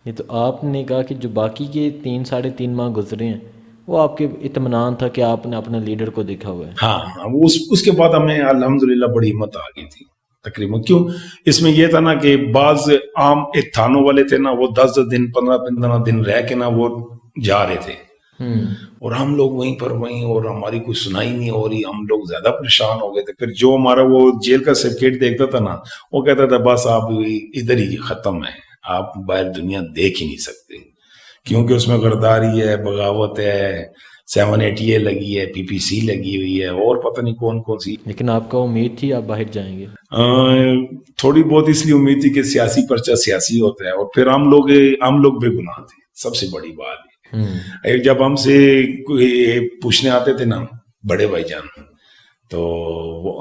یہ تو آپ نے کہا کہ جو باقی کے 3 ساڑھے 3 ماہ گزرے ہیں وہ آپ کے اطمینان تھا کہ آپ نے اپنے لیڈر کو دیکھا ہوا ہے. ہاں وہ اس کے بعد ہمیں الحمدللہ بڑی ہمت آ گئی تھی تقریباً. کیوں اس میں یہ تھا نا کہ بعض عام ایک تھانوں والے تھے نا، وہ 10 دن 15 دن رہ کے نا وہ جا رہے تھے، اور ہم لوگ وہیں پر اور ہماری کوئی سنائی نہیں ہو رہی. ہم لوگ زیادہ پریشان ہو گئے تھے. پھر جو ہمارا وہ جیل کا سرٹیفکیٹ دیکھتا تھا نا، وہ کہتا تھا بس آپ ادھر ہی ختم ہے، آپ باہر دنیا دیکھ ہی نہیں سکتے، کیونکہ اس میں غداری ہے، بغاوت ہے، 780 لگی ہے، پی پی سی لگی ہوئی ہے، اور پتہ نہیں کون کون سی. لیکن آپ کو امید تھی آپ باہر جائیں گے؟ تھوڑی بہت اس لیے امید تھی کہ سیاسی پرچہ سیاسی ہوتا ہے، اور پھر ہم لوگ بے گناہ تھے. سب سے بڑی بات ہے جب ہم سے پوچھنے آتے تھے نا بڑے بھائی جان، تو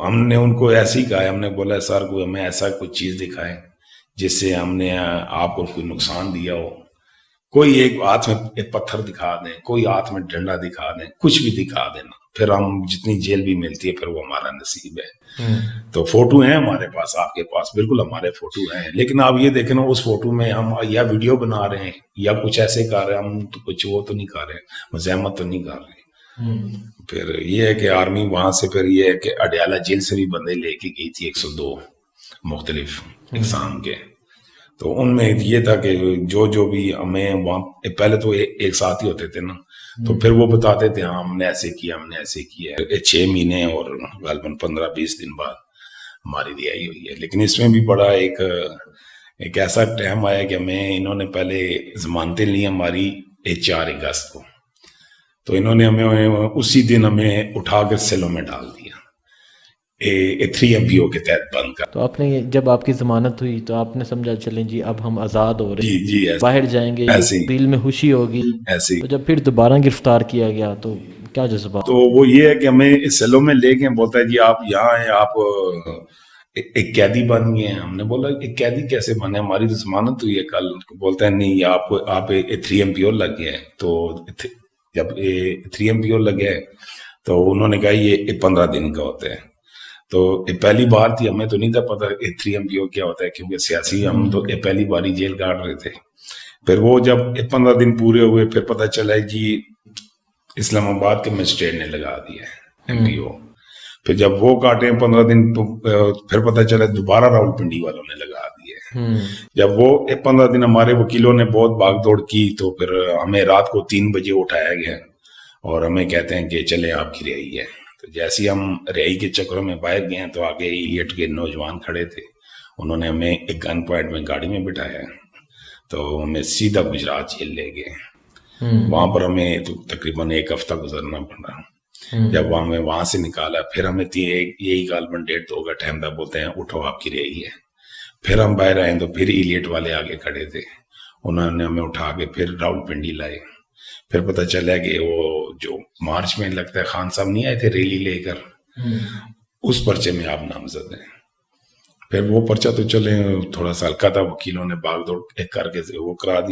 ہم نے ان کو ایسے ہی کہا، ہم نے بولا سر کوئی ہمیں ایسا کوئی چیز دکھائے جس سے ہم نے آپ کو کوئی نقصان دیا ہو. کوئی ایک ہاتھ میں ایک پتھر دکھا دیں، کوئی ہاتھ میں ڈنڈا دکھا دیں، کچھ بھی دکھا دینا، پھر ہم جتنی جیل بھی ملتی ہے پھر وہ ہمارا نصیب ہے. تو فوٹو ہیں ہمارے پاس، آپ کے پاس بالکل ہمارے فوٹو ہیں، لیکن آپ یہ دیکھیں نا اس فوٹو میں ہم یا ویڈیو بنا رہے ہیں یا کچھ ایسے کر رہے ہیں، ہم تو کچھ وہ تو نہیں کر رہے، مزاحمت تو نہیں کر رہے. پھر یہ ہے کہ آرمی وہاں سے پھر یہ ہے کہ اڈیالہ جیل سے بھی بندے لے کے گئی تھی 102 مختلف اقسام کے. تو ان میں یہ تھا کہ جو بھی ہمیں وہاں پہلے تو ایک ساتھ ہی ہوتے تھے نا، تو پھر وہ بتاتے تھے ہاں ہم نے ایسے کیا، ہم نے ایسے کیا. 6 مہینے اور غالباً 15-20 دن بعد ہماری رہائی ہوئی ہے. لیکن اس میں بھی بڑا ایک ایسا ٹائم آیا کہ ہمیں انہوں نے پہلے ضمانتیں لی ہماری 4 اگست کو، تو انہوں نے ہمیں اسی دن ہمیں اٹھا کر سیلوں میں ڈال دیا 3 MPO کے تحت بند کر. تو آپ نے جب آپ کی ضمانت ہوئی تو آپ نے سمجھا چلیں جی اب ہم آزاد ہو رہے ہیں، جی باہر جائیں گے، ایسے ہی دل میں خوشی ہوگی. ایسے ہی. تو جب پھر دوبارہ گرفتار کیا گیا تو کیا جذبہ؟ تو وہ یہ ہے کہ ہمیں سیلوں میں لے کے بولتا ہے جی آپ یہاں ہیں، آپ ایک قیدی بن گئے ہیں. ہم نے بولا ایک قیدی کیسے بنے، ہماری تو ضمانت ہوئی ہے کل. بولتا ہے نہیں آپ 3 MPO لگ گئے ہیں. تو جب 3 MPO لگے تو انہوں نے کہا یہ 15 دن کا ہوتا ہے. تو پہلی بار تھی، ہمیں تو نہیں تھا پتا 3 MPO کیا ہوتا ہے، کیونکہ سیاسی ہم تو پہلی باری جیل کاٹ رہے تھے. پھر وہ جب 15 دن پورے ہوئے پھر پتہ چلا جی اسلام آباد کے مجسٹریٹ نے لگا دیا ہے MPO. پھر جب وہ کاٹے 15 دن تو پھر پتہ چلا دوبارہ راول پنڈی والوں نے لگا دیا. جب وہ 15 دن ہمارے وکیلوں نے بہت بھاگ دوڑ کی تو پھر ہمیں رات کو 3 بجے اٹھایا گیا اور ہمیں کہتے ہیں کہ چلے آپ کی رہائی ہے. تو جیسے ہم رہائی کے چکروں میں باہر گئے تو آگے ایٹ کے نوجوان کھڑے تھے، انہوں نے ہمیں ایک گن پوائنٹ میں گاڑی میں بٹھایا تو ہمیں سیدھا گجرات جیل لے گئے. وہاں پر ہمیں تقریباً 1 ہفتہ گزرنا پڑا. جب ہمیں وہاں سے نکالا پھر ہمیں یہی غالباً 1.5-2 کا ٹائم تھا، بولتے ہیں اٹھو آپ کی رہائی ہے. پھر ہم باہر آئے تو پھر ایلیٹ والے آگے کھڑے تھے، انہوں نے ہمیں اٹھا کے پھر راول پنڈی لائے. پھر پتہ چلا کہ وہ جو مارچ میں لگتا ہے خان صاحب نہیں آئے تھے ریلی لے کر، اس پرچے میں آپ نامزد ہیں. پھر وہ پرچہ تو چلے تھوڑا سا ہلکا تھا، وکیلوں نے باغ دوڑ کر کے وہ کرا دیا.